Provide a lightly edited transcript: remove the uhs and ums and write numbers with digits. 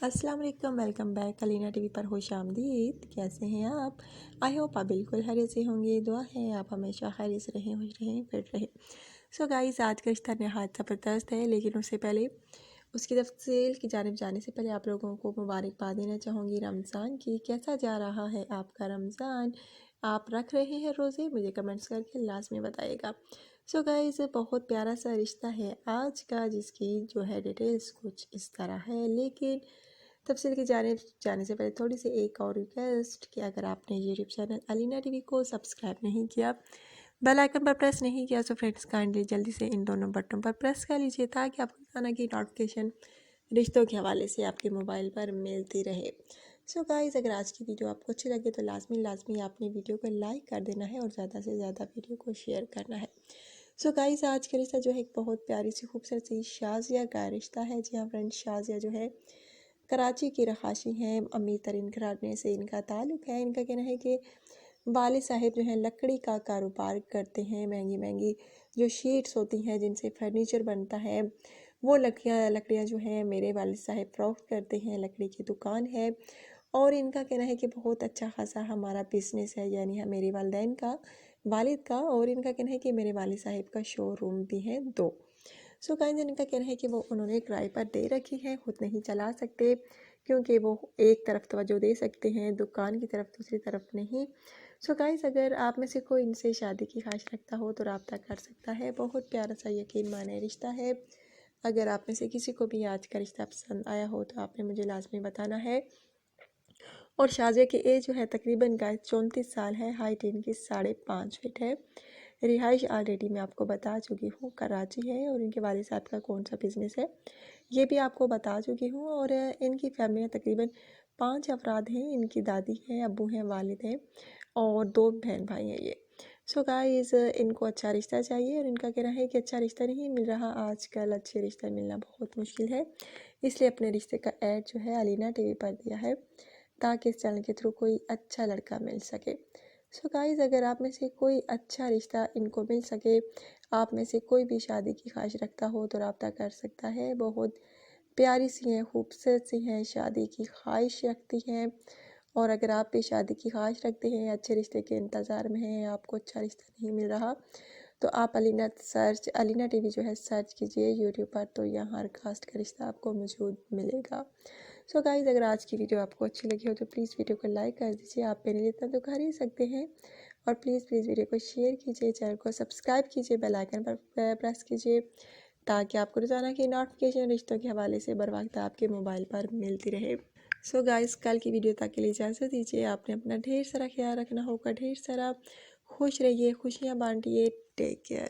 अस्सलाम वालेकुम, welcome back Alina TV पर खुशामदीद। कैसे हैं आप? आई होप आप बिल्कुल खैरियत से होंगे। दुआ है आप हमेशा खैरियत से रहें, खुश रहें, फिट रहें। सो गाइस, आज का रिश्ता नहायत ज़बरदस्त है, लेकिन उससे पहले उसकी तफसील की जानिब जाने से पहले आप लोगों को मुबारकबाद देना चाहूँगी रमज़ान की। कैसा जा रहा है आपका रमज़ान? आप रख रहे हैं रोज़े? मुझे कमेंट्स करके लाजमी बताइएगा। सो गाइस, बहुत प्यारा सा रिश्ता है आज का, जिसकी जो है डिटेल्स कुछ इस तरह है, लेकिन तफसील की जाने से पहले थोड़ी सी एक और रिक्वेस्ट कि अगर आपने यूट्यूब चैनल अलीना टीवी को सब्सक्राइब नहीं किया, बेल आइकन पर प्रेस नहीं किया, तो फ्रेंड्स काइंडली जल्दी से इन दोनों बटनों पर प्रेस कर लीजिए ताकि आपको रोज़ाना की नोटिफिकेशन रिश्तों के हवाले से आपके मोबाइल पर मिलती रहे। सो गाइस, अगर आज की वीडियो आपको अच्छी लगे तो लाजमी आपने वीडियो को लाइक कर देना है और ज़्यादा से ज़्यादा वीडियो को शेयर करना है। सो गाइस, आज का रिश्ता जो है एक बहुत प्यारी सी खूबसूरत सी शाजिया का रिश्ता है। जी हाँ फ्रेंड्स, शाजिया जो है कराची की रहाशी हैं। अमीर तरीन घराने से इनका ताल्लुक़ है। इनका कहना है कि वालिद साहिब जो है लकड़ी का कारोबार करते हैं। महंगी महंगी जो शीट्स होती हैं जिनसे फर्नीचर बनता है, वो लकड़ियाँ जो हैं मेरे वालिद साहिब फ़रोख्त करते हैं। लकड़ी की दुकान है और इनका कहना है कि बहुत अच्छा खासा हमारा बिज़नेस है, यानी मेरे वालिदैन का, वालिद का। और इनका कहना है कि मेरे वालिद साहिब का शोरूम भी है 2। सो गाइस, इनका कहना है कि वो उन्होंने किराए पर दे रखी है, खुद नहीं चला सकते क्योंकि वो एक तरफ तवज्जो दे सकते हैं, दुकान की तरफ, दूसरी तरफ नहीं। सो गाइस, अगर आप में से कोई इनसे शादी की ख्वाहिश रखता हो तो रब्ता कर सकता है। बहुत प्यारा सा यकीन माने रिश्ता है। अगर आप में से किसी को भी आज का रिश्ता पसंद आया हो तो आपने मुझे लाजमी बताना है। और शाजिया की एज जो है तकरीबन गाइस 34 साल है। हाइट इनकी 5.5 फीट है। रिहाइश ऑलरेडी मैं आपको बता चुकी हूँ, कराची है। और इनके वालिद साहब का कौन सा बिज़नेस है ये भी आपको बता चुकी हूँ। और इनकी फैमिली में तकरीबन 5 अफराद हैं। इनकी दादी हैं, अब्बू हैं, वालिद हैं और 2 बहन भाई हैं ये। सो गाइस, इनको अच्छा रिश्ता चाहिए और इनका कहना है कि अच्छा रिश्ता नहीं मिल रहा आजकल, अच्छे रिश्ता मिलना बहुत मुश्किल है। इसलिए अपने रिश्ते का ऐड जो है अलीना टीवी पर दिया है ताकि इस चैनल के थ्रू कोई अच्छा लड़का मिल सके। सो गाइस, अगर आप में से कोई अच्छा रिश्ता इनको मिल सके, आप में से कोई भी शादी की ख्वाहिश रखता हो तो रब्ता कर सकता है। बहुत प्यारी सी हैं, खूबसूरत सी हैं, शादी की ख्वाहिश रखती हैं। और अगर आप भी शादी की ख्वाहिश रखते हैं, अच्छे रिश्ते के इंतज़ार में हैं, आपको अच्छा रिश्ता नहीं मिल रहा, तो आप अलीना टीवी जो है सर्च कीजिए यूट्यूब पर, तो यहाँ हर कास्ट का रिश्ता आपको मौजूद मिलेगा। सो गाइस, अगर आज की वीडियो आपको अच्छी लगी हो तो प्लीज़ वीडियो को लाइक कर दीजिए। आप मेरे लिए इतना तो कर ही सकते हैं। और प्लीज़ वीडियो को शेयर कीजिए, चैनल को सब्सक्राइब कीजिए, बेल आइकन पर प्रेस कीजिए ताकि आपको रोज़ाना की नोटिफिकेशन रिश्तों के हवाले से बर वक्त आपके मोबाइल पर मिलती रहे। सो गाइस, कल की वीडियो तक के लिए इजाज़त दीजिए। आपने अपना ढेर सारा ख्याल रखना होगा, ढेर सारा खुश रहिए, खुशियाँ बांटिए। Take care.